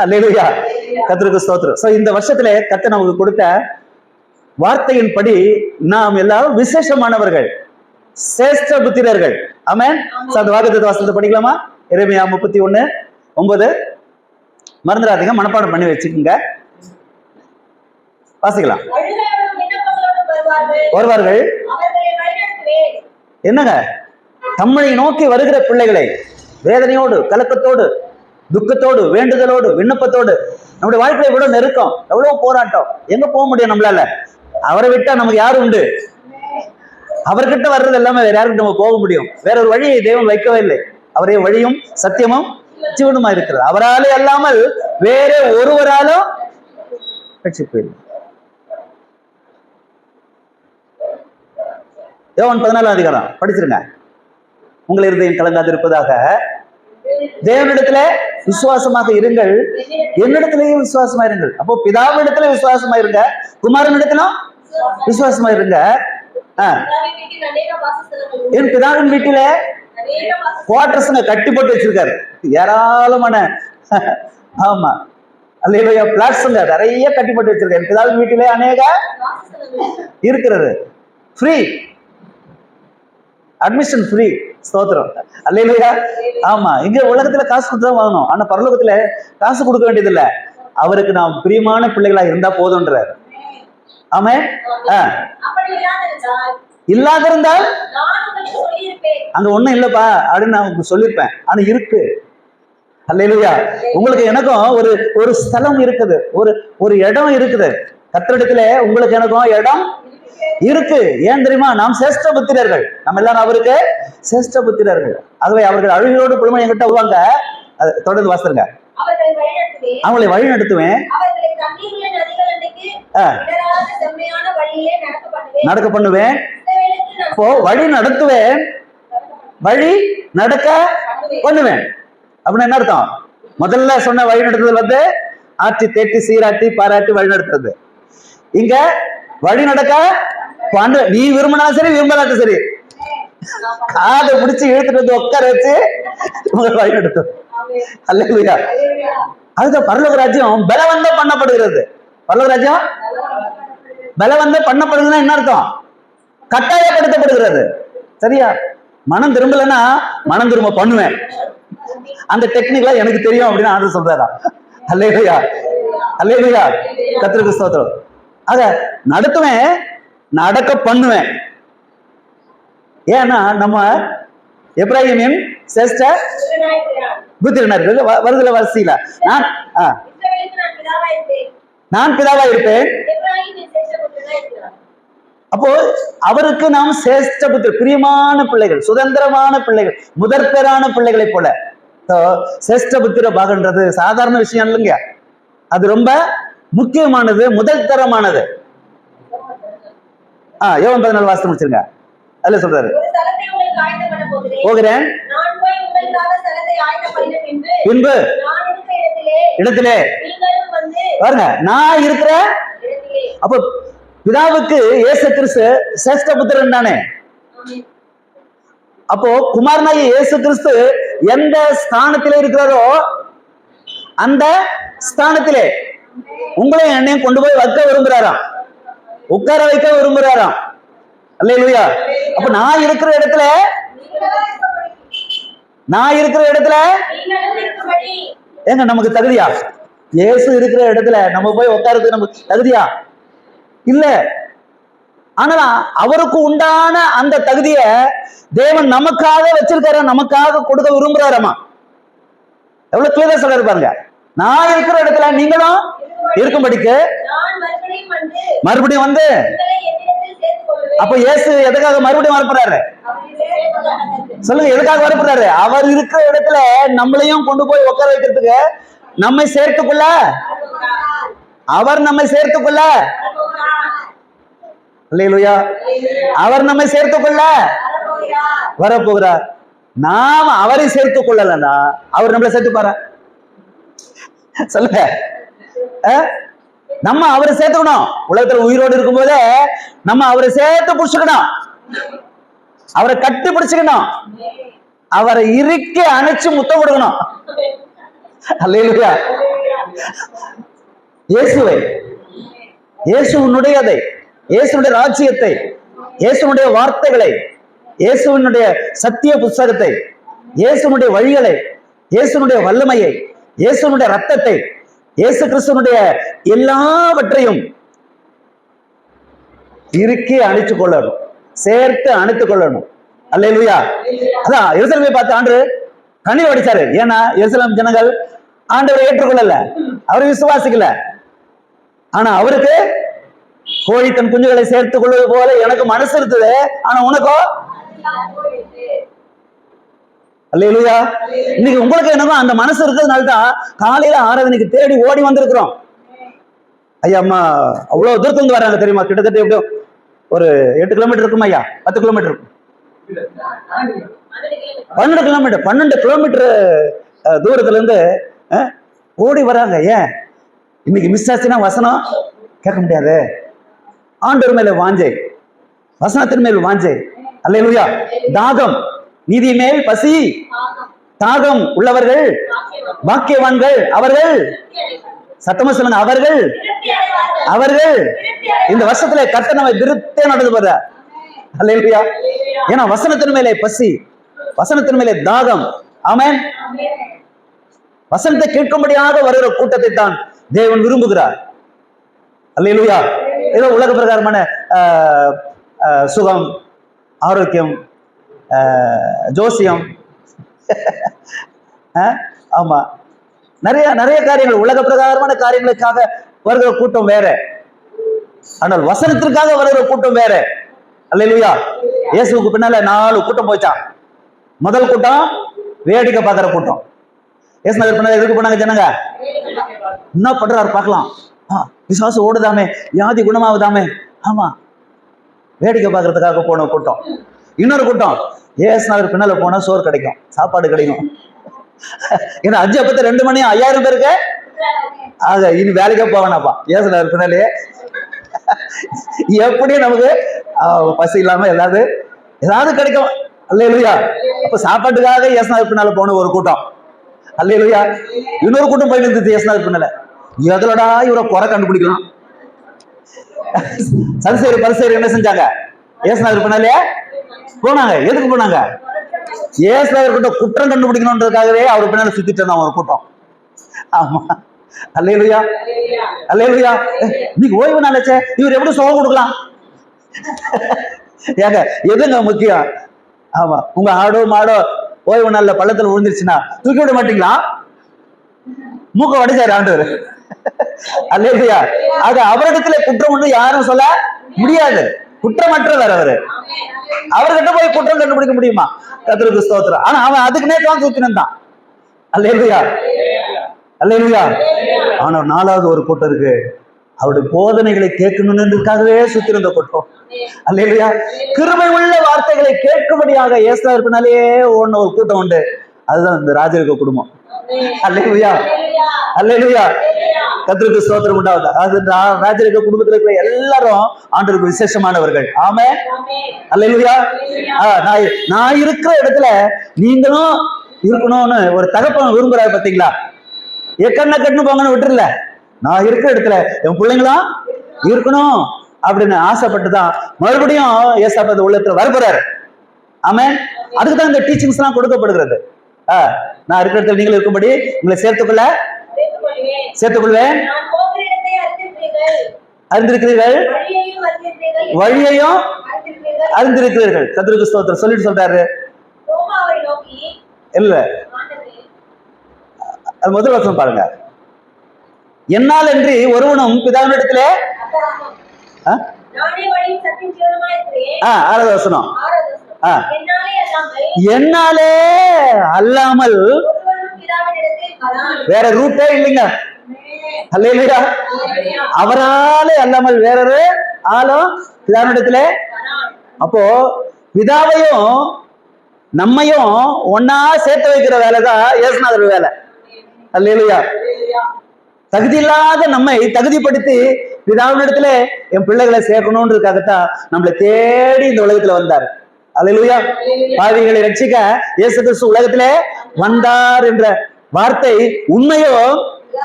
அல்லேலூயா, கர்த்தருக்கு ஸ்தோத்திரம். சோ இந்த வருஷத்துல கர்த்தர் நமக்கு கொடுத்த வார்த்தையின்படி நாம் எல்லாரும் விசேஷமானவர்கள், சிரேஷ்ட புத்திரர்கள். ஆமென். அந்த வாக்குத்தத்த வசனத்தை படிக்கலாமா? எரேமியா 31:9. மறந்துடாதீங்க, மனப்பாடம் பண்ணி வச்சுக்கோங்க. வாசிக்கலாம். வருவார்கள். என்னங்க, தம்மை நோக்கி வருகிற பிள்ளைகளை வேதனையோடு, கலக்கத்தோடு, துக்கத்தோடு, வேண்டுதலோடு, விண்ணப்பத்தோடு, நம்முடைய வாழ்க்கையை விட நெருக்கம், எவ்வளவு போராட்டம், எங்க போக முடியும் நம்மளால? அவரை விட்டா நமக்கு யாரு உண்டு? அவர்கிட்ட வர்றது எல்லாமே வேற யாருக்கிட்ட நம்ம போக முடியும்? வேற ஒரு வழியை தேவன் வைக்கவே இல்லை. அவரே வழியும் சத்தியமும் ஜீவனுமா இருக்கிறது. அவராலே அல்லாமல் வேற ஒருவராலும் ரட்சிப்பு இல்லை. யோவான் 14 படிச்சிருங்க. உங்கள் இருதயம் கலங்காதிருப்பதாக தேவனிடத்துல விசுவாசமாக இருங்கள், என்னிடத்திலேயும் விசுவாசமா இருங்கள். அப்போ பிதாவிடத்துல விசுவாசமா இருங்க, குமாரனிடத்திலும் விசுவாசமா இருங்க. என் பிதாவின் வீட்டில குவார்டர்ஸ்ங்க கட்டி போட்டு வச்சிருக்காரு, ஏராளமான. ஆமா, அல்லேலூயா, பிளாட்ஸ்ங்க நிறைய கட்டி போட்டு வச்சிருக்காரு. என் பிதாவின் வீட்டிலே அநேக இருக்கிறது. Free admission, free. ஸ்தோத்திரம், அல்லேலூயா. ஆமா, இங்க உலகத்துல காசு கொடுத்து தான் வாங்கணும், ஆனா பரலோகத்துல காசு கொடுக்க வேண்டியது இல்ல. அவருக்கு நாம் பிரியமான பிள்ளைகளா இருந்தா போதும்ன்றார். ஆமென். இல்லாதிருந்தால் அங்க ஒண்ணும் இல்லப்பா அப்படின்னு நான் சொல்லிருப்பேன், ஆனா இருக்கு. அல்லேலூயா. உங்களுக்கு எனக்கும் ஒரு ஸ்தலம் இருக்குது, ஒரு இடம் இருக்குது. கர்த்தரிடத்துல உங்களுக்கு எனக்கும் இடம் இருக்கு. ஏன் தெரியுமா? நாம் சிரேஷ்ட புத்திரர்கள், நம்ம எல்லாரும் அவருக்கு சிரேஷ்ட புத்திரர்கள். ஆகவே அவர்கள் அழுகையோடு பொறுமை என்கிட்ட வருவாங்க. தொடர்ந்து வாசிருங்க. அவங்களை வழி நடத்துவேன், நடக்க பண்ணுவேன். இப்போ வழி நடத்துவேன், வழி நடக்க பண்ணுவேன் அப்படின்னு என்ன அர்த்தம்? முதல்ல சொன்ன வழி நடத்துதல் ஆற்றி தேட்டி சீராட்டி பாராட்டி வழி நடத்துறது. இங்க வழி நடக்க பண்ணு. நீ விரும்பினா சரி, விரும்பலாட்டும் சரி, காதை பிடிச்சு இழுத்துட்டு வந்து உட்கார வச்சு வழி நடத்தும். அல்லேலூயா. அதுதான் பரலோக ராஜ்யம் பலவந்தம் பண்ணப்படுகிறது. பரலோக ராஜ்யம் பலவந்தம் பண்ணப்படுதுன்னா என்ன அர்த்தம்? கட்டாயப்படுத்தப்படுகிறது. சரியா? மனம் திரும்பலன்னா மனம் திரும்ப பண்ணுவேன், அந்த டெக்னிக்லாம் எனக்கு தெரியும் அப்படின்னு ஆண்டு சொல்றாரா? அல்லேலூயா, அல்லேலூயா, கர்த்தருக்கு ஸ்தோத்திரம். அத நடத்துவேன், நடக்க பண்ணுவேன். ஏன்னா நம்ம எப்ராஹிமின் சிரேஷ்ட புத்திரனார் வருதுல வரிசையில நான் பிதாவா இருப்பேன். அப்போ அவருக்கு நாம் சிரேஷ்ட புத்திர, பிரியமான பிள்ளைகள், சுதந்திரமான பிள்ளைகள், முதற்பேரான பிள்ளைகளை போல. சிரேஷ்ட புத்திர பாகன்றது சாதாரண விஷயம் இல்லைங்க, அது ரொம்ப முக்கியமானது, முதல் தரமானது. யோவான் 14 வாசித்து முடிச்சிருங்க. அதுல சொல்றாரு, போகிறேன் பின்பு இடத்திலே பாருங்க, நான் இருக்கிற. அப்ப பிதாவுக்கு இயேசு கிறிஸ்து சிரேஷ்ட புத்திரன் தானே. அப்போ குமாரனாகிய இயேசு கிறிஸ்து எந்த ஸ்தானத்திலே இருக்கிறாரோ அந்த ஸ்தானத்திலே உங்களையும் என்னையும் கொண்டு போய் வைக்க விரும்புறாராம், உட்கார வைக்க விரும்புறாராம். அல்லேலூயா. அப்ப நான் இருக்கிற இடத்துல ஏங்க நமக்கு தகுதியா? இயேசு இருக்கிற இடத்துல நம்ம போய் உட்கார்றதுக்கு நமக்கு தகுதியா? இல்ல. ஆனா அவருக்கு உண்டான அந்த தகுதிய தேவன் நமக்காக வச்சிருக்காரு, நமக்காக கொடுக்க விரும்புறாராமா. எவ்வளவு கிளியரா சொல்றாரு பாருங்க. நான் இருக்கிற இடத்துல நீங்களும் இருக்கும்படிக்கு மறுபடியும் வந்து. அப்ப இயேசு எதுக்காக மறுபடியும் வரப்படுறாரு? சொல்லுங்க, எதுக்காக வரப்படுறாரு? அவர் இருக்கிற இடத்துல நம்மளையும் கொண்டு போய் உட்கார வைக்கிறதுக்கு, நம்மை சேர்த்துக்குள்ள, அவர் நம்மை சேர்த்துக்குள்ள. அல்லேலூயா. அவர் நம்மை சேர்த்துக்குள்ள வரப்போகிறார். நாம் அவரை சேர்த்துக் கொள்ளலன்னா அவர் நம்மளை சேர்த்துப்பாரா? சொல்லுங்க. நம்ம அவரை சேர்த்துக்கணும். உலகத்துல உயிரோடு இருக்கும் போதே நம்ம அவரை சேர்த்து பிடிச்சுக்கணும், அவரை கட்டி பிடிச்சுக்கணும், அவரை இறுக்கி அணைச்சு முத்தம் கொடுக்கணும். அல்லேலூயா. இயேசுவை, இயேசுனுடையதை, இயேசுனுடைய ராஜ்யத்தை, இயேசுனுடைய வார்த்தைகளை, இயேசுனுடைய சத்திய புஸ்தகத்தை, இயேசுனுடைய வழிகளை, இயேசுனுடைய வல்லமையை, இயேசுனுடைய ரத்தத்தை, இயேசு கிறிஸ்துவனுடைய எல்லாவற்றையும் இறுக்கி அணைத்துக் கொள்ளணும், சேர்த்து அணைத்துக் கொள்ளணும். அல்லேலூயா. அதான் எருசலேமை பார்த்து ஆண்டு கண்ணீர் வடிச்சாரு. ஏன்னா எருசலேம் ஜனங்கள் ஆண்டவரை ஏற்றுக்கொள்ளல, அவரை விசுவாசிக்கல. ஆனா அவருக்கு கோழி தன் குஞ்சுகளை சேர்த்துக் கொள்வது போல எனக்கு மனசு இருக்குது, ஆனா உனக்கோ அல்லேலூயா. இன்னைக்கு உங்களுக்கு என்னமோ அந்த மனசு இருக்கிறதுனால தான் காலையில ஆராதனைக்கு தேடி ஓடி வந்திருக்கிறோம். ஐயா அம்மா அவ்வளவு தூரத்துல வராங்க தெரியுமா? கிட்டத்தட்ட எப்படியும் ஒரு 8 கிலோமீட்டர் இருக்கும் ஐயா, 10 கிலோமீட்டர் இருக்கும், 12 கிலோமீட்டர் தூரத்துல இருந்து ஓடி வராங்க. ஏன்? இன்னைக்கு மிஸ் ஆச்சுன்னா வசனம் கேட்க முடியாது. ஆண்டவர் மேல வாஞ்சை, வசனத்தின் மேல் வாஞ்சை. அல்லேலூயா. தாகம், நீதி மேல் பசி, தாகம் உள்ளவர்கள் பாக்கியவான்கள். அவர்கள் சத்தமா சொல்லுங்க, அவர்கள் அவர்கள் இந்த வருஷத்துல கர்த்தர் நம்மை திருப்தியா நடந்து போற. அல்லேலூயா. ஏன்னா வசனத்தின் மேலே பசி, வசனத்தின் மேலே தாகம். ஆமென். வசனத்தை கேட்கும்படியாக வருகிற கூட்டத்தை தான் தேவன் விரும்புகிறார். அல்லேலூயா. ஏதோ உலக பிரகாரமான சுகம், ஆரோக்கியம், ஜோசியம், ஆமா நிறைய நிறைய காரியங்கள், உலக பிரகாரமான காரியங்களுக்காக வருகிற கூட்டம் வேற, ஆனால் வசனத்திற்காக வருகிற கூட்டம் வேற. அல்லேலூயா. இயேசுவுக்கு பின்னால 4 கூட்டம் போச்சான். முதல் கூட்டம் வேடிக்கை பார்க்கிற கூட்டம். இயேசு நகர் பின்னால எதுக்கு போனாங்க ஜனங்க? என்ன பண்றாரு பார்க்கலாம், விசுவாசம் ஓடுதாமே, வியாதி குணமாவதாமே, ஆமா வேடிக்கை பார்க்கறதுக்காக போன கூட்டம். இன்னொரு கூட்டம் இயேசு நகர் பின்னால போனா சோறு கிடைக்கும், சாப்பாடு கிடைக்கும். ஏன்னா 5 அப்பத்த 2 மணி 5000 பேருக்கு ஆக இனி வேலைக்கே போவேனாப்பா. இயேசு நகர் பின்னாலே எப்படி நமக்கு பசி இல்லாம ஏதாவது கிடைக்கும். அல்லேலூயா. அப்ப சாப்பாட்டுக்காக இயேசு நகர் பின்னால போன ஒரு கூட்டம். அல்லேலூயா. இன்னொரு கூட்டம் போய் நிறுத்து இயேசு நகர் பின்னால. எதுலடா இவரை குறை கண்டுபிடிக்கலாம்? சதுசேரி பரிசேயர் என்ன செஞ்சாங்க? இயேசு நகர் பின்னாலே போனாங்க. எதுக்கு போனாங்க? இயேசு நகர் கூட்டம் குற்றம் கண்டுபிடிக்கணும்ன்றதுக்காகவே அவர் பின்னால சுத்திட்டு இருந்தான் ஒரு கூட்டம். ஆமா. அல்லேலூயா. அல்லேலூயா. இன்னைக்கு ஓய்வு நாளாச்சே, இவர் எப்படி சுகம் கொடுக்கலாம்? ஏங்க எதுங்க முக்கியம்? ஆமா, உங்க ஆடோ மாடோ ஓய்வு நாள்ல பள்ளத்துல விழுந்துருச்சுன்னா தூக்கி விட மாட்டீங்களா? மூக்க வடிச்சாரு ஆண்டவர். அல்லேலூயா. அது அவரிடத்துல குற்றம் ஒன்று யாரும் சொல்ல முடியாது. குற்றமற்றவர் அவரு. அவர்கிட்ட போய் குற்றம் கண்டுபிடிக்க முடியுமா? கர்த்தருக்கு ஸ்தோத்திரம். ஆனா அவன் அதுக்குன்னே தான் தூக்கினான் தான். அல்லேலூயா. அல்லேலூயா. ஆனா 4வது ஒரு கூட்டம் இருக்கு, அவருடைய போதனைகளை கேட்கணும்ன்றதுக்காகவே சுத்திருந்த கூட்டம். அல்லேலூயா. கிருபை உள்ள வார்த்தைகளை கேட்கும்படியாக இயேசு நகர் பின்னாலே ஓடின ஒரு கூட்டம் உண்டு. அதுதான் இந்த ராஜரிக குடும்பம். அல்லேலூயா. அல்லேலூயா. கர்த்தருக்கு ஸ்தோத்திரம் உண்டாவது. அது ராஜரிக குடும்பத்தில் இருக்கிற எல்லாரும் ஆண்டவருக்கு விசேஷமானவர்கள். ஆமென். அல்லேலூயா. நான் இருக்கிற இடத்துல நீங்களும் இருக்கணும்னு ஒரு தகப்பன் விரும்புறாரு பாத்தீங்களா? எக்கண்ண கட்டுன்னு போங்கன்னு விட்டுருல, நான் இருக்கிற இடத்துல என் பிள்ளைங்களும் இருக்கணும் அப்படின்னு ஆசைப்பட்டுதான் மறுபடியும் ஏசாப்பா உள்ளத்துல வரப்போறாரு. ஆமென். அதுக்குதான் இந்த டீச்சிங்ஸ் எல்லாம் கொடுக்கப்படுகிறது. நான் இருக்கிற இடத்துல நீங்களும் இருக்கும்படி உங்களை சேர்த்துக்கொள்வேன். அறிந்திருக்கிறீர்கள், வழியையும் அறிந்திருக்கிறீர்கள். கர்த்தருக்கு ஸ்தோத்திரம். சொல்லிட்டு சொல்றாரு இல்ல, அது முதல் வசனம் பாருங்க. என்னால் என்று ஒருவனும் பிதாவினிடத்திலே 6வது வசனம், என்னாலே அல்லாமல் வேற ரூட்டே இல்லைங்க. அல்லேலூயா. அவராலே அல்லாமல் வேறொரு ஆளும் பிதாவினிடத்திலே. அப்போ பிதாவையும் நம்மையும் ஒன்னா சேர்த்து வைக்கிற வேலைதான் இயேசுநாதர் வேலை. அல்லேலூயா. தகுதி இல்லாத நம்மை தகுதிப்படுத்தி பிதாவினிடத்துல என் பிள்ளைகளை சேர்க்கணும்ன்றதுக்காகத்தான் நம்மளை தேடி இந்த உலகத்துல வந்தார். அல்லேலூயா. பாவிகளை ரட்சிக்க இயேசு கிறிஸ்து உலகத்திலே வந்தார் என்ற வார்த்தை உண்மையோ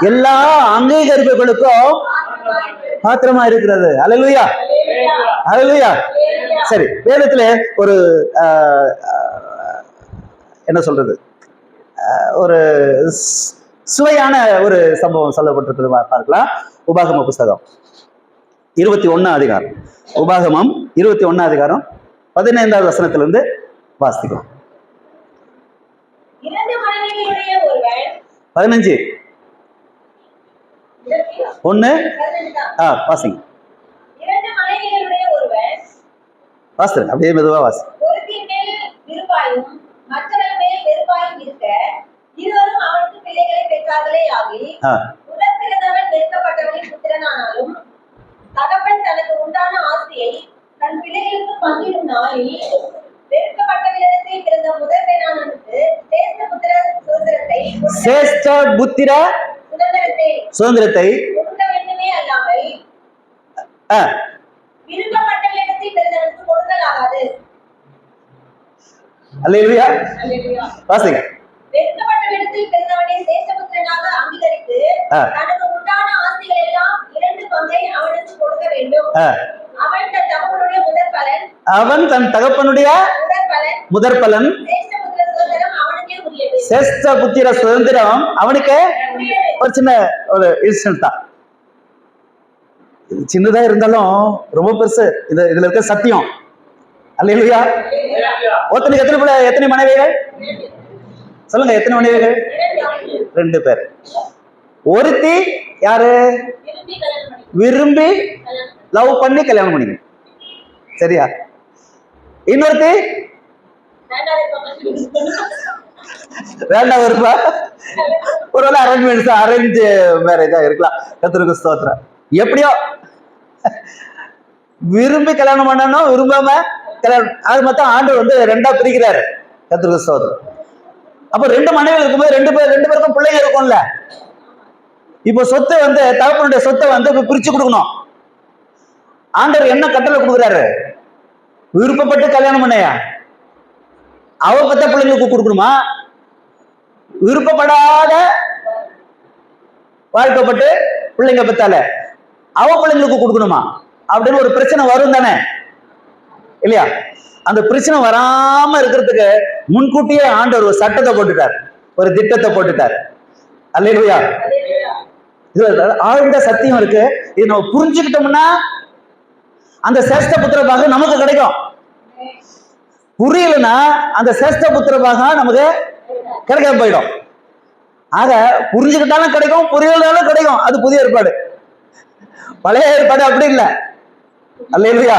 எல்லா அங்கீகரிப்புகளுக்கும் பாத்திரமா இருக்கிறது. அல்லேலூயா, அல்லேலூயா. சரி, வேதத்துல ஒரு என்ன சொல்றது, ஒரு சுவையான ஒரு சம்பவம் சொல்லப்பட்டிருக்கிறது பார்க்கலாம். உபாகம புஸ்தகம் 21 அதிகாரம். உபாகமம் 21 அதிகாரம் 15வது வசனத்திலிருந்து வாசிக்கலாம். 15 1 வாசிங்க. வாசி, அப்படியே மெதுவா வாசி. தகப்பன் தனக்கு உண்டான ஆசையை தன் பிள்ளைகளுக்கு பங்கிடும் நாளில் வெறுக்கப்பட்டவர்களிடத்தில் பிறந்த முதற் பெண்ணானவனுக்கு சேஷ்ட புத்திர சுதந்திரத்தை கொடுக்க வேண்டுமே அல்லாமல் விருப்பப்பட்டவர்களிடத்தில் பிறந்தவனுக்கு கொடுக்கலாகாது. அல்லேலூயா. வாசிங்க. வெறுக்கப்பட்டவர்களிடத்தில் பிறந்தவனை சேஷ்டபுத்திரனாக அங்கீகரித்து தனக்கு உண்டான ஆசைகள் எல்லாம் 2 பங்கை அவனுக்கு கொடுக்க வேண்டும். அவன் தன் தகப்பனுடைய முதற்பலன் சேஷ்ட புத்திர சுதந்திரம் அவனுக்கு ஒரு சின்ன ஒரு இன்ஸ்டன்ட் தான். சின்னதா இருந்தாலும் ரொம்ப பெருசு. இதுல இருக்க சத்தியம். அல்லேலூயா. ஒருத்தனுக்கு எத்தனை மனைவிகள் சொல்லுங்க? எத்தனை மனைவிகள்? 2 பேர். ஒருத்தி யாரு? விரும்பி லவ் பண்ணி கல்யாணம் பண்ணிக்கணும். சரியா? இன்னொருத்தி வேண்டாம் இருப்பா. ஒருவேளை அரேஞ்ச் மேரேஜா இருக்கலாம். கர்த்தருக்கு ஸ்தோத்திரம். எப்படியோ விரும்பி கல்யாணம் பண்ணணும், விரும்பாம கல்யாணம், அது மொத்தம் ஆண்டவர் 2ஆ பிரிக்கிறாரு. கர்த்தருக்கு ஸ்தோத்திரம். அப்ப 2 மனைவிகள் இருக்கும்போது 2 பேருக்கும் பிள்ளைங்க இருக்கும்ல. இப்போ சொத்தை தகப்பனுடைய சொத்தை பிரிச்சு கொடுக்கணும். ஆண்டவர் என்ன கட்டளை கொடுக்குறாரு? விருப்பப்பட்டு கல்யாணம் பண்ணையா அவ பத்த பிள்ளைங்களுக்கு கொடுக்கணுமா, விருப்பப்படாத வாழ்க்கப்பட்டு பிள்ளைங்க பத்தால அவ பிள்ளைங்களுக்கு கொடுக்கணுமா அப்படின்னு ஒரு பிரச்சனை வரும் தானே, இல்லையா? அந்த பிரச்சனை வராம இருக்கிறதுக்கு முன்கூட்டியே ஆண்டவர் ஒரு சட்டத்தை போட்டுட்டார், ஒரு திட்டத்தை போட்டுட்டார். அல்லேலூயா. இதுல ஆழ்ந்த சத்தியம் இருக்கு. இது நம்ம புரிஞ்சுக்கிட்டோம்னா அந்த சேஷ்ட புத்திர பாகம் நமக்கு கிடைக்கும். புரியலன்னா அந்த சேஷ்ட புத்திர பாகம் நமக்கு கிடைக்காம போயிடும். ஆக புரிஞ்சுக்கிட்டாலும் கிடைக்கும், புரியலனாலும் கிடைக்கும். அது புதிய ஏற்பாடு. பழைய ஏற்பாடு அப்படி இல்லை. அல்லேலூயா.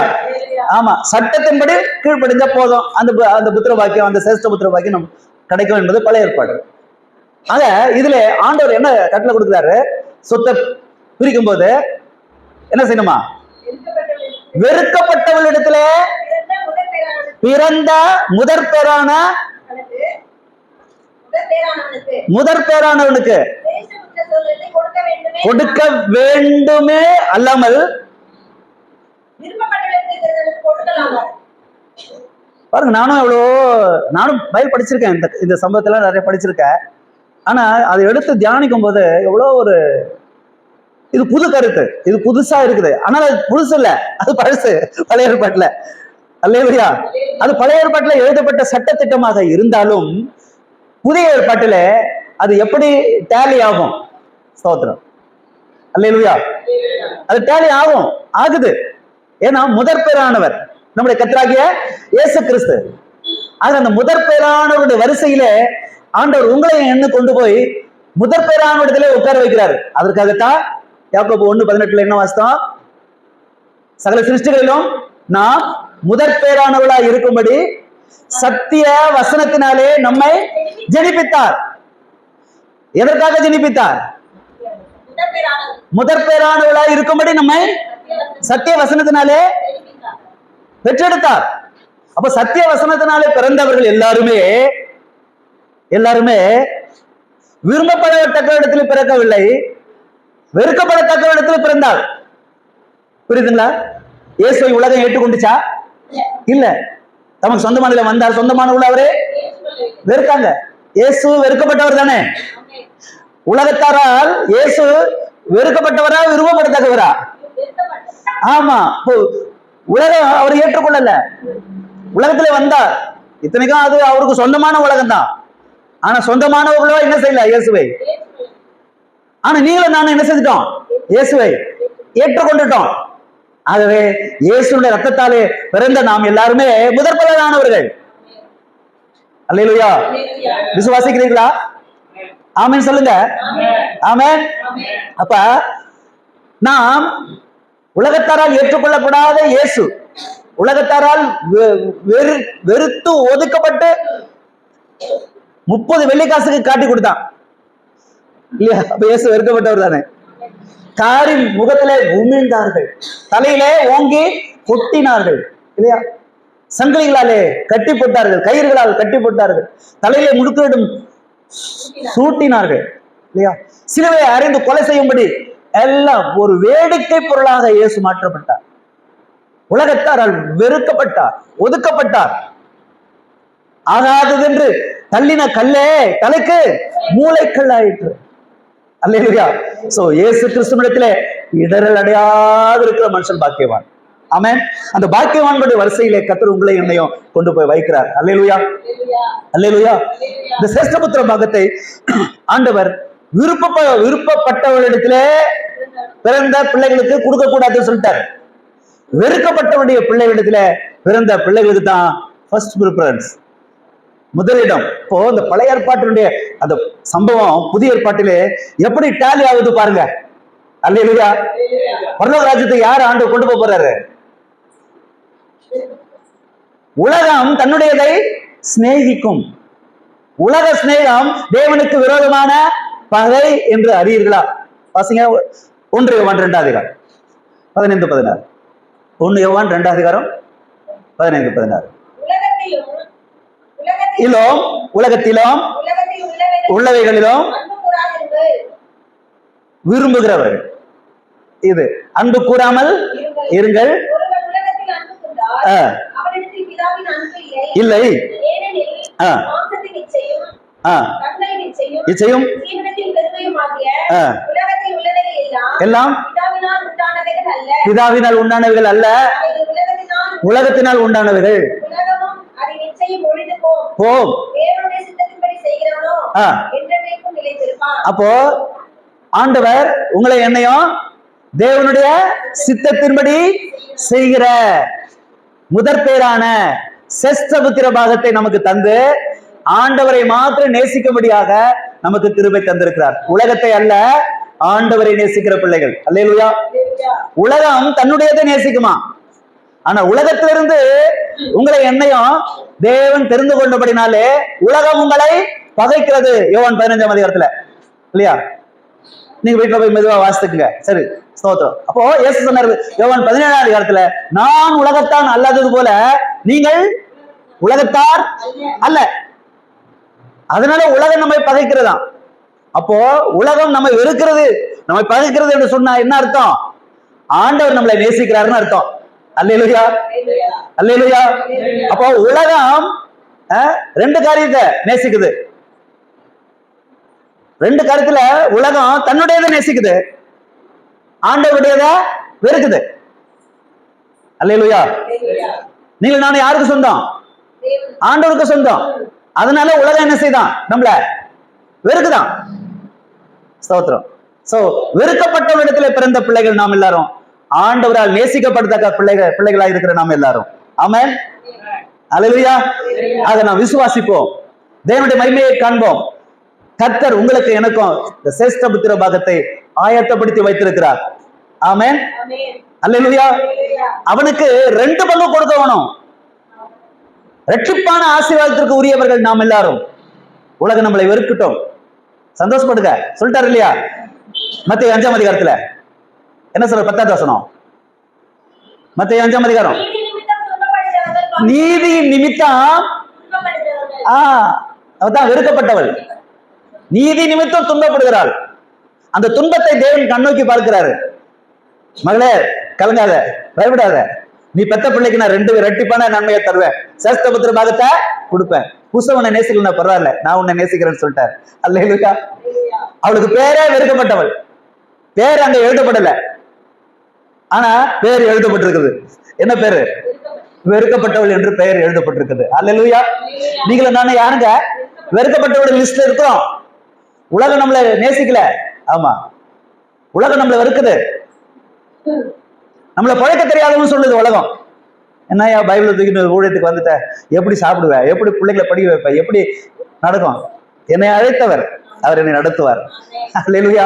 ஆமா, சட்டத்தின்படி கீழ்ப்படிஞ்சா போதும், அந்த புத்திர பாக்கியம், அந்த சேஷ்ட புத்திர பாக்கியம் நமக்கு கிடைக்கும் என்பது பழைய ஏற்பாடு. ஆக இதுல ஆண்டவர் என்ன கட்டளை கொடுக்கிறாரு? சொத்தை பிரிக்கும் போது என்ன செய்யணுமா? வெறுக்கப்பட்டவளிடத்துல பிறந்த முதற் பேரானவனுக்கு கொடுக்க வேண்டுமே அல்லாமல் பாருங்க. நானும் பைபிள் படிச்சிருக்கேன். இந்த சம்பவத்துல நிறைய படிச்சிருக்கேன். ஆனா அதை எடுத்து தியானிக்கும் போது எவ்வளோ ஒரு இது புது கருத்து, இது புதுசா இருக்குது. ஆனால் அது புதுசு இல்ல, அது பழசு, பழைய ஏற்பாட்டுல. அல்லேலூயா. அது பழைய ஏற்பாட்டுல எழுதப்பட்ட சட்ட திட்டமாக இருந்தாலும் புதிய ஏற்பாட்டுல அது எப்படி டேலி ஆகும்? ஸ்தோத்திரம். அல்லேலூயா. அது டேலி ஆகுது. ஏன்னா முதற் பேரானவர் நம்முடைய கர்த்தராகிய இயேசு கிறிஸ்து. ஆக அந்த முதற் பேரானவருடைய வரிசையில ஆண்டவர் உங்களையும் என்ன கொண்டு போய் முதற் பேரானவரிடத்திலே உட்கார வைக்கிறாரு. அதற்காகத்தான் யாக்கோபு 1:18 என்ன வாசித்தோம்? சகல சிருஷ்டிகளிலும் நாம் முதற் பேரானவர்களாய் இருக்கும்படி சத்திய வசனத்தினாலே நம்மை ஜெனிப்பித்தார். எதற்காக ஜெனிப்பித்தார்? முதற் பேரானவர்களாய் இருக்கும்படி நம்மை சத்திய வசனத்தினாலே பெற்றெடுத்தார். அப்ப சத்திய வசனத்தினாலே பிறந்தவர்கள் எல்லாருமே விரும்பப்படத்தக்க இடத்தில் பிறக்கவில்லை, வெறுக்கப்படத்தக்க இடத்தில் பிறந்தார். புரியுதுங்களா? இயேசுவை உலகம் ஏற்றுக்கொண்டுச்சா? இல்ல. தமக்கு சொந்தமானதுல வந்தார், சொந்தமானவர்கள் அவரே வெறுக்காங்க. இயேசு வெறுக்கப்பட்டவர் தானே. உலகத்தாரால் இயேசு வெறுக்கப்பட்டவரா, விரும்பப்படத்தக்கவரா? ஆமா. உலகம் அவர் ஏற்றுக்கொள்ளல. உலகத்துல வந்தார், இத்தனைக்கும் அது அவருக்கு சொந்தமான உலகம் தான். ஆனா சொந்தமானவர்களோ என்ன செய்யல இயேசுவை. ஆனா நீங்களும் நானும் என்ன செஞ்சிட்டோம்? இயேசுவை ஏற்றுக்கொண்டுட்டோம். ஆகவே இயேசுடைய ரத்தத்தாலே பிறந்த நாம் எல்லாருமே முதற்பலனானவர்கள். அல்லேலூயா. விசுவாசிக்கிறீர்களா? ஆமென் சொல்லுங்க. ஆமென். அப்ப நாம் உலகத்தாரால் ஏற்றுக்கொள்ளப்படாத இயேசு, உலகத்தாரால் வெறுத்து ஒதுக்கப்பட்டு 30 வெள்ளிக்காசுக்கு காட்டி கொடுத்தான் இல்லையா? அப்ப இயேசு வெறுக்கப்பட்டவர் தானே. காரின் முகத்திலே உமிழ்ந்தார்கள், தலையிலே ஓங்கி கொட்டினார்கள் இல்லையா? சங்கிலிகளாலே கட்டி போட்டார்கள், கயிறுகளால் கட்டி போட்டார்கள், தலையிலே முடுக்கிடும் சூட்டினார்கள் இல்லையா? சிலுவையை அறிந்து கொலை செய்யும்படி எல்லாம் ஒரு வேடிக்கை பொருளாக இயேசு மாற்றப்பட்டார். உலகத்தாரால் வெறுக்கப்பட்டார், ஒதுக்கப்பட்டார். ஆகாதது என்று தள்ளின கல்லே தலைக்கு மூளைக்கல் ஆயிற்று. அல்லேலூயா. சோ இயேசு கிறிஸ்துவிடத்திலே இடரல் அடையாது இருக்கிற மனுஷன் பாக்கியவான். ஆமென். அந்த பாக்கியவான்களுடைய வரிசையிலே கர்த்தர் உங்களை என்னையும் கொண்டு போய் வைக்கிறார். அல்லேலூயா, அல்லேலூயா. இந்த சிரேஷ்டபுத்திர பாகத்தை ஆண்டவர் விருப்பப்பட்டவர்களிடத்திலே பிறந்த பிள்ளைகளுக்கு கொடுக்க கூடாதுன்னு சொல்லிட்டாரு. வெறுக்கப்பட்டவருடைய பிள்ளைகளிடத்துல பிறந்த பிள்ளைகளுக்கு தான் ஃபர்ஸ்ட் ப்ரிஃபரன்ஸ், முதலிடம். இப்போ இந்த பழைய ஏற்பாட்டினுடைய அந்த சம்பவம் புதிய ஏற்பாட்டிலே எப்படி டேலி ஆகுது பாருங்க. அல்லேலூயா. பரலோக ராஜ்யத்தை யார் ஆண்டு கொண்டு போறாரு? உலகம் தன்னுடையதை சிநேகிக்கும். உலக சிநேகம் தேவனுக்கு விரோதமான பகை என்று அறியீர்களா? வாசிங்க 1 யோவான் 2 அதிகாரம் 15-16. 1 யோவான் 2 அதிகாரம் 15-16. உலகத்திலும் உள்ளவைகளிலும் விரும்புகிறவர்கள் இது அன்பு கூறாமல் இருங்கள். இல்லை இச்சையும் எல்லாம் பிதாவினால் உண்டானவைகள் அல்ல, உலகத்தினால் உண்டானவைகள். போம். அப்போ ஆண்டவர் உங்களை என்னையும் தேவனுடைய சித்தத்தின்படி செய்கிற முதற் பேரான சிரேஷ்டபுத்திர பாகத்தை நமக்கு தந்து ஆண்டவரை மாத்திரம் நேசிக்கும்படியாக நமக்கு கிருபை தந்திருக்கிறார். உலகத்தை அல்ல, ஆண்டவரை நேசிக்கிற பிள்ளைகள். அல்லேலூயா. உலகம் தன்னுடையதை நேசிக்குமா? ஆனா உலகத்திலிருந்து உங்களை என்னையும் தேவன் தெரிந்து கொண்டபடினாலே உலகம் உங்களை பகைக்கிறது. யோவான் 15ஆம் அதிகாரத்துல இல்லையா? நீங்க வீட்டுல போய் மெதுவா வாசித்துக்குங்க. சரி, ஸ்தோத்திரம். அப்போ இயேசு சொன்னார் யோவான் 17ஆம் அதிகாரத்துல, நான் உலகத்தான் அல்லாதது போல நீங்கள் உலகத்தார் அல்ல. அதனால உலகம் நம்மை பகைக்கிறதா. அப்போ உலகம் நம்மை வெறுக்கிறது, நம்மை பகைக்கிறது என்று சொன்னா என்ன அர்த்தம்? ஆண்டவர் நம்மளை நேசிக்கிறாருன்னு அர்த்தம். அல்லேலூயா, அல்லேலூயா. அப்போ உலகம் 2 காரியத்தை நேசிக்குது. 2 காரியத்துல உலகம் தன்னுடையதை நேசிக்குது, ஆண்டவருடையத வெறுக்குது. அல்லேலூயா. நீங்க நானும் யாருக்கு சொந்தம்? ஆண்டவருக்கு சொந்தம். அதனால உலகம் என்ன செய்தான்? நம்மள வெறுக்குதான். ஸ்தோத்திரம். சோ வெறுக்கப்பட்டவரிடத்துல பிறந்த பிள்ளைகள் நாம் எல்லாரும், ஆண்டவரால் நேசிக்கப்படத்தக்க பிள்ளைகளாக இருக்கிற நாம் எல்லாரும். ஆமென். அல்லேலூயா. ஆக நாம் விசுவாசிப்போம், தேவனுடைய மகிமையை காண்போம். கர்த்தர் உங்களுக்கு எனக்கும் இந்த சிரேஷ்டபுத்திர பாகத்தை ஆயத்தப்படுத்தி வைத்திருக்கிறார். ஆமென். அல்லேலூயா. அவனுக்கு 2 பங்கு கொடுக்கணும். இரட்டிப்பான ஆசீர்வாதத்திற்கு உரியவர்கள் நாம் எல்லாரும். உலகம் நம்மளை வெறுக்கட்டும், சந்தோஷப்படுங்க சொல்லிட்டாரு இல்லையா? மத்தேயு 5ஆம் அதிகாரத்துல என்ன சொல்ற? 10ஆவது வசனம். மத்தேயு 5ஆம் அதிகாரம். நீதி நிமித்தம் அவதான் வெறுக்கப்பட்டவள், நீதி நிமித்தம் துன்பப்படுகிறாள். அந்த துன்பத்தை தேவன் கண்ணோக்கி பார்க்கிறாரு. மகளே கலங்காத, பயப்படாத, நீ பெத்த பிள்ளைக்கு நான் 2 இரட்டிப்பான நன்மையை தருவேன், சிரேஷ்டபுத்திர பாகத்தை கொடுப்பேன். புருஷன் உன்னை நேசிக்கலன்னா பரவாயில்ல, நான் உன்னை நேசிக்கிறேன்னு சொல்லிட்டாரு. அல்லேலூயா. அவளுக்கு பேரே வெறுக்கப்பட்டவள். பேர் அங்க எழுதப்படல, ஆனா பேர் எழுதப்பட்டிருக்குது. என்ன பேரு? வெறுக்கப்பட்டவள் என்று பெயர் எழுதப்பட்டிருக்குது. அல்லேலூயா. நீங்களும் நானே யாருங்க? வெறுக்கப்பட்டவள் லிஸ்ட்ல இருக்கிறோம். உலகம் நம்மளை நேசிக்கல. ஆமா, உலகம் நம்மளை வெறுக்குது. நம்மளை பழைக்க தெரியாதவன்னு சொல்லுது உலகம். என்னையா பைபிளை தூக்கிட்டு ஊழியத்துக்கு வந்துட்ட, எப்படி சாப்பிடுவேன், எப்படி பிள்ளைங்களை படிக்க வைப்பேன், எப்படி நடக்கும்? என்னை அழைத்தவர், அவர் என்னை நடத்துவார். அல்லேலூயா.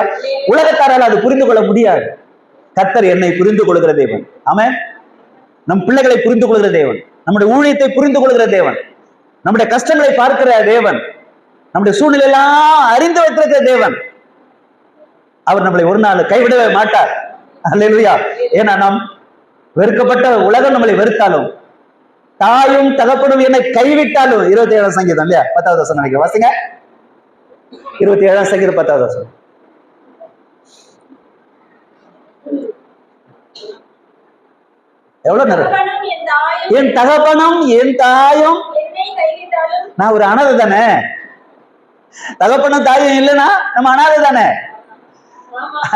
உலகத்தாரால் அது புரிந்து கொள்ள முடியாது. கர்த்தர் என்னை புரிந்து கொள்கிற தேவன். ஆமென். நம் பிள்ளைகளை புரிந்து கொள்கிற தேவன், நம்முடைய ஊழியத்தை புரிந்து கொள்கிற தேவன், நம்முடைய கஷ்டங்களை பார்க்கிற தேவன், நம்முடைய சூழ்நிலை எல்லாம் அறிந்து வைத்திருக்கிற தேவன். அவர் நம்மளை ஒரு நாள் கைவிடவே மாட்டார். அல்லேலூயா. ஏன்னா நாம் வெறுக்கப்பட்ட உலகம் நம்மளை வெறுத்தாலும், தாயும் தகப்பனும் என்னை கைவிட்டாலும், 27ஆம் சங்கீதம் இல்லையா, 10வது வசனம் நினைக்கிறேன், வாசிங்க. 27ஆம் சங்கீதம் 10வது வசனம். எவ்வளவு நேரம்? என் தகப்பனும் என் தாயும். நான் ஒரு அனாதை தானே, தகப்பனும் தாயும் இல்லைன்னா நம்ம அனாதை தானே.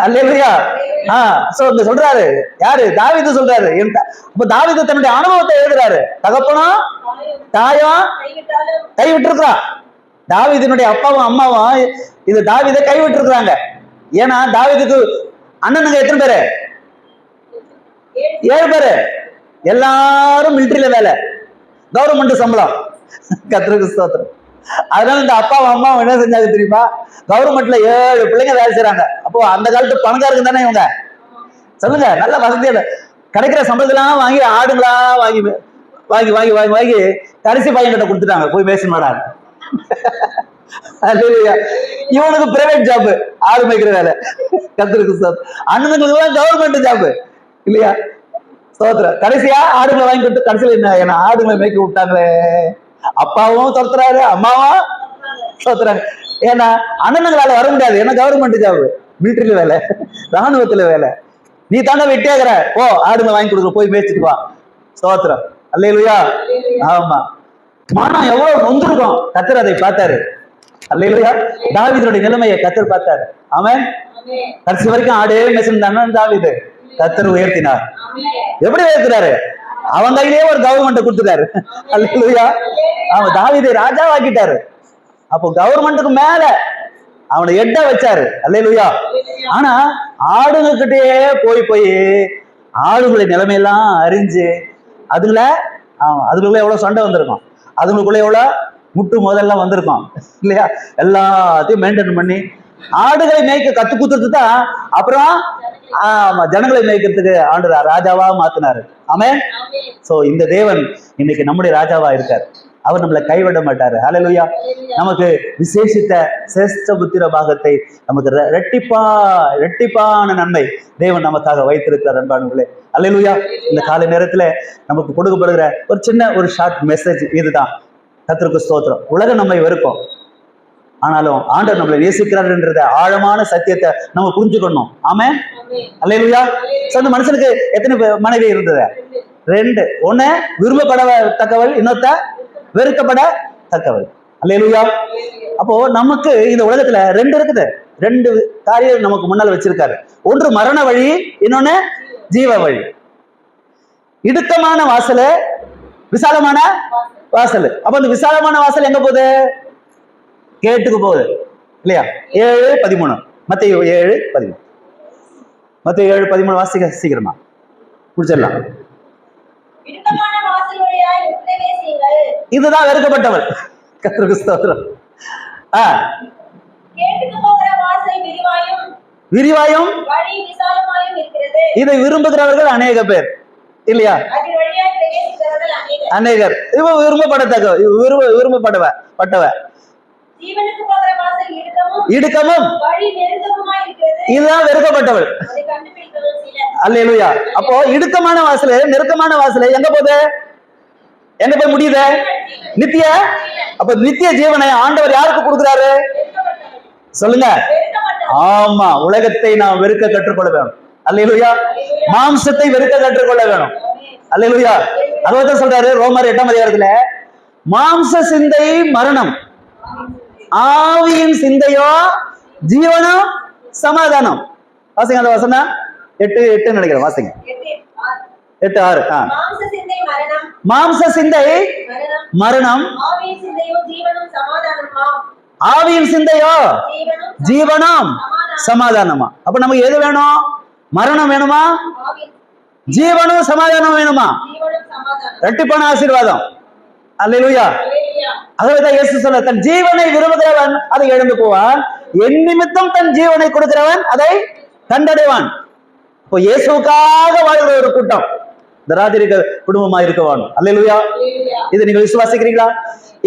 அல்லேலூயா. இங்க சொல்றாரு யாரு? தாவீது சொல்றாரு. அப்ப தாவீது தன்னுடைய அனுபவத்தை எழுதுறாரு. தகப்பனும் தாயும் கைவிட்டு இருக்கிறான். தாவீதினுடைய அப்பாவும் அம்மாவும் இது தாவீதை கைவிட்டு இருக்கிறாங்க. ஏன்னா தாவீதுக்கு அண்ணனுங்க எத்தனை பேரு? 7 பேரு. எல்லாரும் மிலிட்டரியில வேலை, கவர்மெண்ட் சம்பளம். கர்த்தருக்கு ஸ்தோத்திரம். அதனால இந்த அப்பாவும் அம்மாவும் என்ன செஞ்சாங்க தெரியுமா? கவர்மெண்ட்ல 7 பிள்ளைங்க வேலை செய்யறாங்க. அப்போ அந்த காலத்து பணக்காரங்க தானே இவங்க, சொல்லுங்க. நல்ல வசதியில கிடைக்கிற சம்பளத்தெல்லாம் வாங்கி ஆடுங்களா வாங்கி வாங்கி வாங்கி வாங்கி வாங்கி கடைசி பையன் கிட்ட கொடுத்துட்டாங்க, போய் பேச மாட்டாங்க. இவனுக்கு பிரைவேட் ஜாப், ஆடு மேய்க்கிற வேலை. கர்த்தருக்கு ஸ்தோத்திரம். அண்ணனுக்கு கவர்மெண்ட் ஜாப் இல்லையா? ஸ்தோத்திரம். கடைசியா ஆடுகளை வாங்கி கொடுத்து கடைசியில என்ன ஆடுகளை மேய்க்க விட்டாங்களே. அப்பாவும் துரத்துறாரு, அம்மாவும் துரத்துறாங்க. ஏன்னா அண்ணனுங்களால வர முடியாது, ஏன்னா கவர்மெண்ட் ஜாப், மிலிட்டரியில வேலை, ராணுவத்துல வேலை. நீ தானே வெட்டியாகிற, ஓ ஆடுங்க வாங்கி கொடுக்குற, போய் மேய்ச்சிட்டு வா. ஸ்தோத்திரம். அல்லேலூயா. ஆமா, மனம் எவ்வளவு நொந்திருக்கும். கர்த்தர் அதை பார்த்தாரு. அல்லேலூயா. தாவீதுடைய நிலைமையை கர்த்தர் பார்த்தாரு. ஆமென். கடைசி வரைக்கும் ஆடே மேய்ச்சிருந்தாங்க தாவீது. கர்த்தர் உயர்த்தினார். எப்படி உயர்த்தினாரு? அவன் கையிலேயே ஒரு கவர்மெண்ட் கொடுத்துட்டாரு. அல்லேலூயா. அவன் தாவீதை ராஜாவாக்கிட்டாரு. அப்போ கவர்மெண்ட்டுக்கு மேல அவனை எட்ட வச்சாரு. அல்லேலூயா. ஆனா ஆடுங்க கிட்டே போய் போய் ஆடுகளுடைய நிலைமையெல்லாம் அறிஞ்சு அதுக்குள்ள எவ்வளவு சண்டை வந்திருக்கும், அதுங்களுக்குள்ள எவ்வளவு முட்டு முதல்லாம் வந்திருக்கும் இல்லையா? எல்லாத்தையும் மெயின்டைன் பண்ணி ஆடுகளை மேய்க்க கத்து கொடுத்துட்டு தான் அப்புறம் ஜனங்களை மேய்க்கிறதுக்கு ஆண்டவர் ராஜாவா மாத்தினாரு. ஆமென். சோ இந்த தேவன் இன்னைக்கு நம்முடைய ராஜாவா இருக்காரு. அவர் நம்மளை கைவிட மாட்டாரு. அல்லேலூயா. நமக்கு விசேஷித்த சிரேஷ்ட புத்திர பாகத்தை, நமக்கு ரெட்டிப்பான நன்மை தேவன் நமக்காக வைத்திருக்கிறார். அன்பானவர்களே, அல்லேலூயா. இந்த காலை நேரத்துல நமக்கு கொடுக்கப்படுகிற ஒரு சின்ன ஒரு ஷார்ட் மெசேஜ் இதுதான். கர்த்தருக்கு ஸ்தோத்திரம். உலகம் நம்மை வெறுக்கும், ஆனாலும் ஆண்டவர் நம்மளை நேசிக்கிறார் என்ற ஆழமான சத்தியத்தை நம்ம புரிஞ்சுக்கணும். ஆமென். அல்லேலூயா. அந்த மனுஷனுக்கு எத்தனை மனைவி இருந்தது? 2. ஒண்ணு விரும்பப்படத்தக்கவள், இன்னொருத்த வெறுக்கப்படத்தக்கவள். அல்லேலூயா. அப்போ நமக்கு இந்த உலகத்துல 2 இருக்குது. 2 காரியம் நமக்கு முன்னால வச்சிருக்காரு. ஒன்று மரண வழி, இன்னொன்னு ஜீவ வழி. இடுக்கமான வாசல், விசாலமான வாசல். அப்ப அந்த விசாலமான வாசல் எங்க போகுது? கேட்டுக்கு போகுது இல்லையா? 7:13 மத்தேயு 7:13 மத்தேயு 7:13 வாசிக்க சீக்கிரமா முடிச்சிடலாம். இதுதான் வெறுக்கப்பட்டவள். கர்த்தருக்கு ஸ்தோத்திரம். விரிவாயும் இதை விரும்புகிறவர்கள் அநேக பேர் இல்லையா? அநேகர். இவ விரும்பப்பட்டவ இடுக்கமும் இதுதான் வெறுக்கப்பட்டவள். அல்லேலூயா. அப்போ இடுக்கமான வாசல், நெருக்கமான வாசல் எங்க போகுது? எங்க போய் முடியுது? நித்திய. அப்ப நித்திய ஜீவனை ஆண்டவர் யாருக்கு கொடுக்கிறாரு? சொல்லுங்க. ஆமா, உலகத்தை நாம் வெறுக்க கற்றுக்கொள்ள வேணும். அல்லேலூயா. மாம்சத்தை வெறுக்க கற்றுக்கொள்ள வேணும். அல்லேலூயா. அதுதான் சொல்றாரு ரோமர் 8ஆம் அதிகாரத்துல, மாம்ச சிந்தை மரணம், ஆவியின் சிந்தையோ ஜீவனம் சமாதானம். வாசிங்க அந்த வசனம் 8:8 நினைக்கிறேன். வாசிங்க 8:6. மாம்ச சிந்தை மரணம், மாம்ச சிந்தை மரணம், ஆவியின் சிந்தையோ ஜீவனும் சமாதானமாம். ஆவியின் சிந்தையோ ஜீவனம் சமாதானமா. அப்ப நமக்கு எது வேணும்? மரணம் வேணுமா? ஜீவனும் சமாதானம் வேணுமா? இரட்டிப்பான ஆசீர்வாதம். அல்லேலூயா. அதுதான் இயேசு சொல்ல, தன் ஜீவனை விரும்புகிறவன் அதை இழந்து போவான், என் நிமித்தம் தன் ஜீவனை கொடுக்கிறவன் அதை கண்டடைவான். இப்போ இயேசுக்காக வாழ்கிற ஒரு கூட்டம் இந்த ராஜரிக குடும்பமா இருக்க வேணும். அல்லேலூயா. இதை நீங்கள் விசுவாசிக்கிறீங்களா?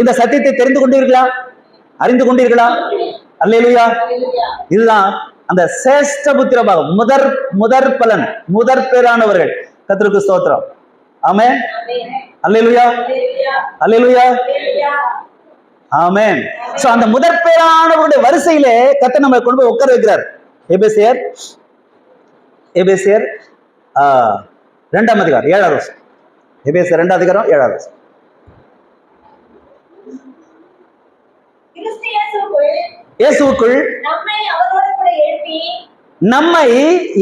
இந்த சத்தியத்தை தெரிந்து கொண்டீர்களா? அறிந்து கொண்டீர்களா? அல்லேலூயா. இதுதான் அந்த சேஷ்ட புத்திர பாகம், முதற் பலன், முதற் பேரானவர்கள். கர்த்தருக்கு ஸ்தோத்திரம். ஆமென். அல்லேலூயா. அல்லேலூயா. ஆமென். சோ அந்த முதற் பேரானவருடைய வரிசையிலே கர்த்தர் நம்மை கொண்டு போய் உட்கார வைக்கிறார். எபேசியர் 2ஆம் அதிகாரம் 7வது வசனம். எபேசியர் 2ஆம் அதிகாரம் 7வது வசனம். இயேசுவுக்குள் நம்மை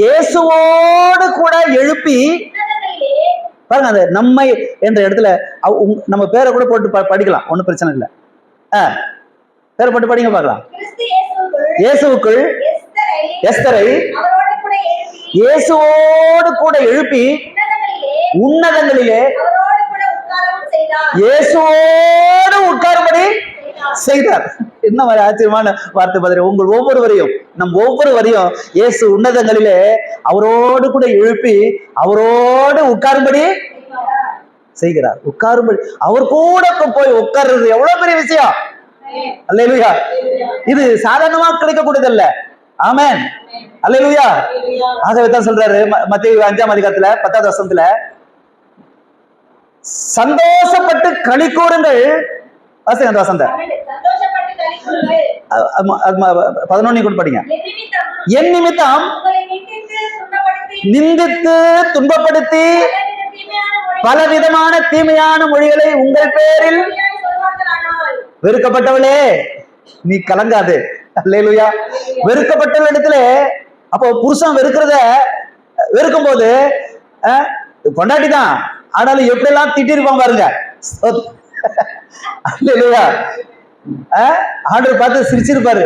இயேசுவோடு கூட எழுப்பி பாருங்க, அந்த நம்மை என்ற இடத்துல நம்ம பேரை கூட போட்டு படிக்கலாம், ஒன்றும் பிரச்சனை இல்லை. பேரை போட்டு படிங்க பார்க்கலாம். இயேசுவுக்குள் எஸ்தரை இயேசுவோடு கூட எழுப்பி உன்னதங்களிலே இயேசுவோடு உட்காரும்படி செய்தார். என்ன மாதிரி ஆச்சரியமான வார்த்தை பாரு. உங்கள் ஒவ்வொருவரையும், நம் ஒவ்வொருவரையும் இயேசு உன்னதங்களிலே அவரோடு கூட எழுப்பி அவரோடு உட்காரும்படி செய்கிறார். உட்காரும்படி அவர் கூட போய் உட்கார்றது எவ்வளவு பெரிய விஷயம். அல்லேலூயா. இது சாதாரணமா கிடைக்கக்கூடியதல்ல. ஆமென். அல்லேலூயா. ஆகவே தான் சொல்றாரு மத்தேயு 5ஆம் அதிகாரத்துல 10வது வசனத்துல, சந்தோஷப்பட்டு களி கூறுங்கள். வாசிங்க அந்த வசனத்தை. 11 கூட படிங்க. என் நிமித்தம் நிந்தித்து துன்பப்படுத்தி பலவிதமான தீமையான மொழிகளை உங்கள் பேரில் வெறுக்கப்பட்டவளே நீ கலங்காது. அல்லேலூயா. வெறுக்கப்பட்டவள் இடத்துல அப்போ புருஷன் வெறுக்கும் போது பொண்டாட்டி தான், ஆனாலும் எப்படி எல்லாம் திட்டிருப்பான் பாருங்க. அல்லேலூயா. ஆண்டவர் பார்த்து சிரிச்சிருப்பாரு.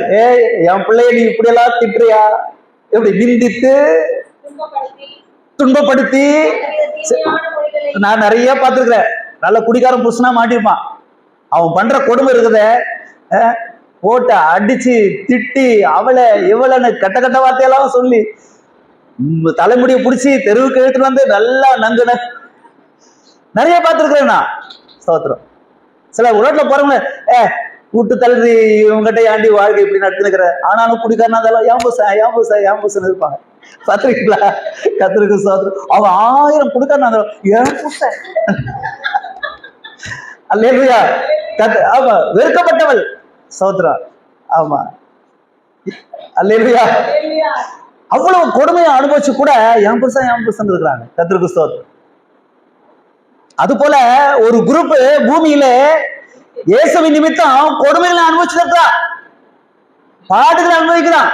என் பிள்ளைய நீ இப்படி எல்லாம் திட்டுறியா? எப்படி நிந்தித்து துன்பப்படுத்தி. நான் நிறைய பார்த்துருக்கிறேன். நல்ல குடிக்காரன் புருஷனா மாட்டிருப்பான். அவன் பண்ற கொடுமை இருக்குத போட்டு அடிச்சு திட்டி அவளை இவளன்னு கட்ட வார்த்தையெல்லாம் சொல்லி தலைமுடியை பிடிச்சி தெருவுக்கு இழுத்துட்டு வந்து நல்லா நங்குன நிறைய பார்த்துருக்கிறேன் நான். ஸ்தோத்திரம். சில ரோட்ல போறவங்க கூட்டு தள்ளி இவங்ககிட்ட ஆண்டி வாழ்க்கை இப்படி நடத்தினுக்கிற, ஆனாலும் குடிக்காரனா இருந்தாலும் ஏன் பூசன் இருப்பாங்க. பார்த்துருக்கீங்களா? கர்த்தருக்கு ஸ்தோத்திரம். அவன் 1000 குடிக்காரனா இருந்தாலும் ஏன் பூசன். அல்லேலூயா. ஆமா, வெறுக்கப்பட்டவள். ஸ்தோத்திரம். ஆமா, அல்லேலூயா. அவ்வளவு கொடுமையை அனுபவிச்சு கூட ஏன் புருஷன் இருக்கிறாங்க. கர்த்தருக்கு ஸ்தோத்திரம். அது போல ஒரு குரூப் பூமியில இயேசுவின் நிமித்தம் கொடுமைகளை அனுபவிச்சிருக்கிறான், பாடுகளை அனுபவிக்கிறான்,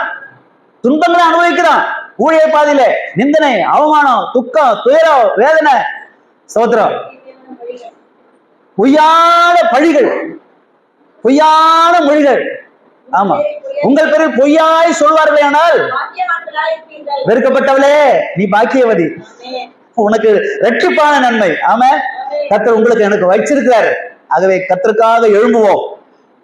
துன்பங்களை அனுபவிக்கிறான். ஊழிய பாதையில நிந்தனை, அவமானம், துக்கம், துயரம், வேதனை. ஸ்தோத்திரம். பொய்யான பழிகள், பொய்யான மொழிகள். ஆமா, உங்கள் பேரில் பொய்யாய் சொல்வார்களே ஆனால் வெறுக்கப்பட்டவளே நீ பாக்கியவதி, உனக்கு இரட்டிப்பான நன்மை. ஆமா, கர்த்தர் உங்களுக்கு எனக்கு வச்சிருக்கிறாரு. ஆகவே கர்த்தருக்காக எழும்புவோம்,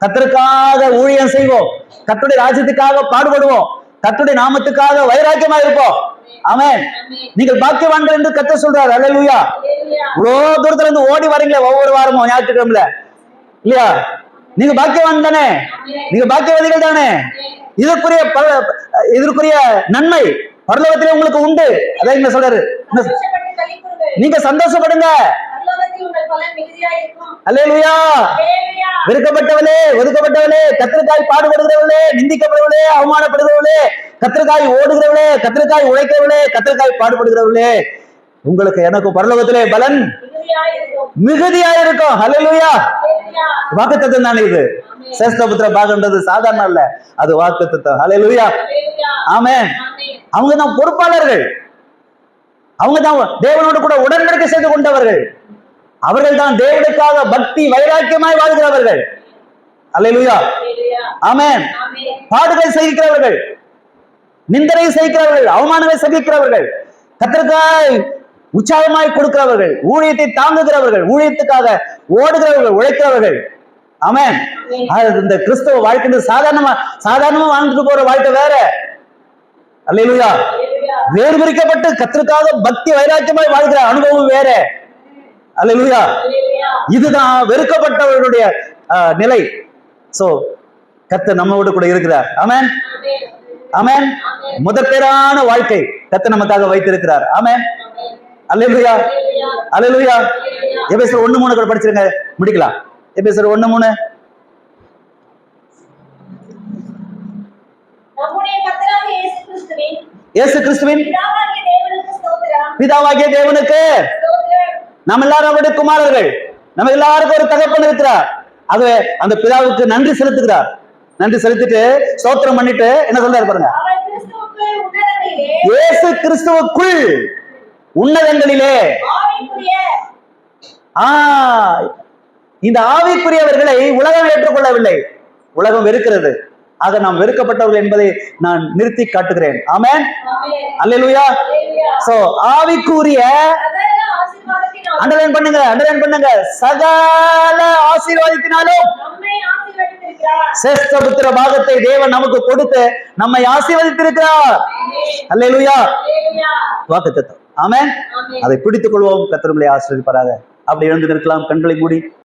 கர்த்தருக்காக ஊழியம் செய்வோம், கர்த்தருடைய ராஜ்யத்துக்காக பாடுபடுவோம், கர்த்தருடைய நாமத்துக்காக வைராக்கியமா இருப்போம். ஆமென். நீங்கள் பாக்கியவான்கள் என்று கர்த்தர் சொல்றாரு. அல்லேலூயா. இவ்வளவு தூரத்துல இருந்து ஓடி வரீங்களே ஒவ்வொரு வாரமும் ஞாயிற்றுக்கிழமையில, இல்லையா? நீங்க பாக்கியவான் தானே? நீங்க பாக்கியவாதிகள் தானே? இதற்குரிய நன்மை பரலோகத்திலே உங்களுக்கு உண்டு. அதான் இங்க சொல்றாரு, நீங்க சந்தோஷப்படுங்க. அல்லேலூயா. வெறுக்கப்பட்டவளே, ஒதுக்கப்பட்டவளே, கர்த்தருக்காய் பாடுபடுகிறவளே, நிந்திக்கப்படுவளே, அவமானப்படுகிறவளே, கர்த்தருக்காய் ஓடுகிறவளே, கர்த்தருக்காய் உழைக்கிறவளே, கர்த்தருக்காய் பாடுபடுகிறவளே, உங்களுக்கு எனக்கு பரலோகத்திலே பலன் மிகுதியாயிருக்கும். அல்லேலூயா. வாக்குத்தத்தம் தானே இது. சேஷ்டபுத்திர பாகம்ன்றது சாதாரண அல்ல, அது வாக்குத்தத்தம். ஹல்லேலூயா, ஆமென். அவங்க தான் பொறுப்பாளர்கள், அவங்க தான் தேவனோடு கூட உடன்படிக்கை செய்து கொண்டவர்கள், அவர்கள் தான் தேவனுக்காக பக்தி வைராக்கியமாய் வாழ்கிறவர்கள். அல்லேலூயா, ஆமென். பாடுகள் சகிக்கிறவர்கள், நிந்தனை சகிக்கிறவர்கள், அவமானங்களை சகிக்கிறவர்கள், கர்த்தருக்காய் உற்சாகமாய் கொடுக்கிறவர்கள், ஊழியத்தை தாங்குகிறவர்கள், ஊழியத்துக்காக ஓடுகிறவர்கள், உழைக்கிறவர்கள். ஆமென். இந்த கிறிஸ்தவ வாழ்க்கை சாதாரணமா வாழ்ந்துட்டு போற வாழ்க்கை வேற. அல்லேலூயா, வேறு பிரிக்கப்பட்டு கர்த்தருக்காக பக்தி வைராக்கியமாய் வாழ்கிற அனுபவம் வேற. அல்லேலூயா, இதுதான் வெறுக்கப்பட்டவர்களுடைய நிலை. சோ கர்த்தர் நம்மோடு கூட இருக்கிறார். ஆமென், ஆமென். முதற்பேரான வாழ்க்கை கர்த்தர் நமக்காக வைத்திருக்கிறார். ஆமென், அல்லேலூயா, அல்லேலூயா. எபேசியர் 1:3 கூட படிச்சிருங்க, முடிக்கலாம். எபேசியர் 1:3. நம்முடைய கர்த்தராகிய இயேசு கிறிஸ்துவின் பிதாவாகிய தேவனுக்கு ஸ்தோத்திரம். நம்ம எல்லாரும் அவருடைய குமாரர்கள், நம்ம எல்லாருக்கும் ஒரு தகப்பன் இருக்கிறார். ஆகவே அந்த பிதாவுக்கு நன்றி செலுத்துகிறார். நன்றி செலுத்திட்டு ஸ்தோத்திரம் பண்ணிட்டு என்ன சொல்றாரு பாருங்க, அவர் கிறிஸ்துவுக்குள் உன்னதங்களிலே இயேசு கிறிஸ்துவுக்குள் உன்னதங்களிலே. ஆவிக்குரிய இந்த ஆவிக்குரியவர்களை உலகம் ஏற்றுக்கொள்ளவில்லை, உலகம் வெறுக்கிறது. ஆக நாம் வெறுக்கப்பட்டவர்கள் என்பதை நான் நிறுத்தி காட்டுகிறேன். ஆமென், அல்லேலூயா. சோ ஆவிக்குரிய அண்டர்லைன் பண்ணுங்க, அண்டர்லைன் பண்ணுங்க, சகல ஆசீர்வாதத்தினாலும் சேஷ்டபுத்திர பாகத்தை தேவன் நமக்கு கொடுத்து நம்மை ஆசீர்வதித்திருக்கிறார். அல்லேலூயா, வாக்குத்தத்தம். ஆமென். அதை பிடித்துக் கொள்வோம். கர்த்தர் நம்மை ஆசீர்வதிப்பாராக. அப்படி எழுந்து நிற்கலாம், கண்களை மூடி.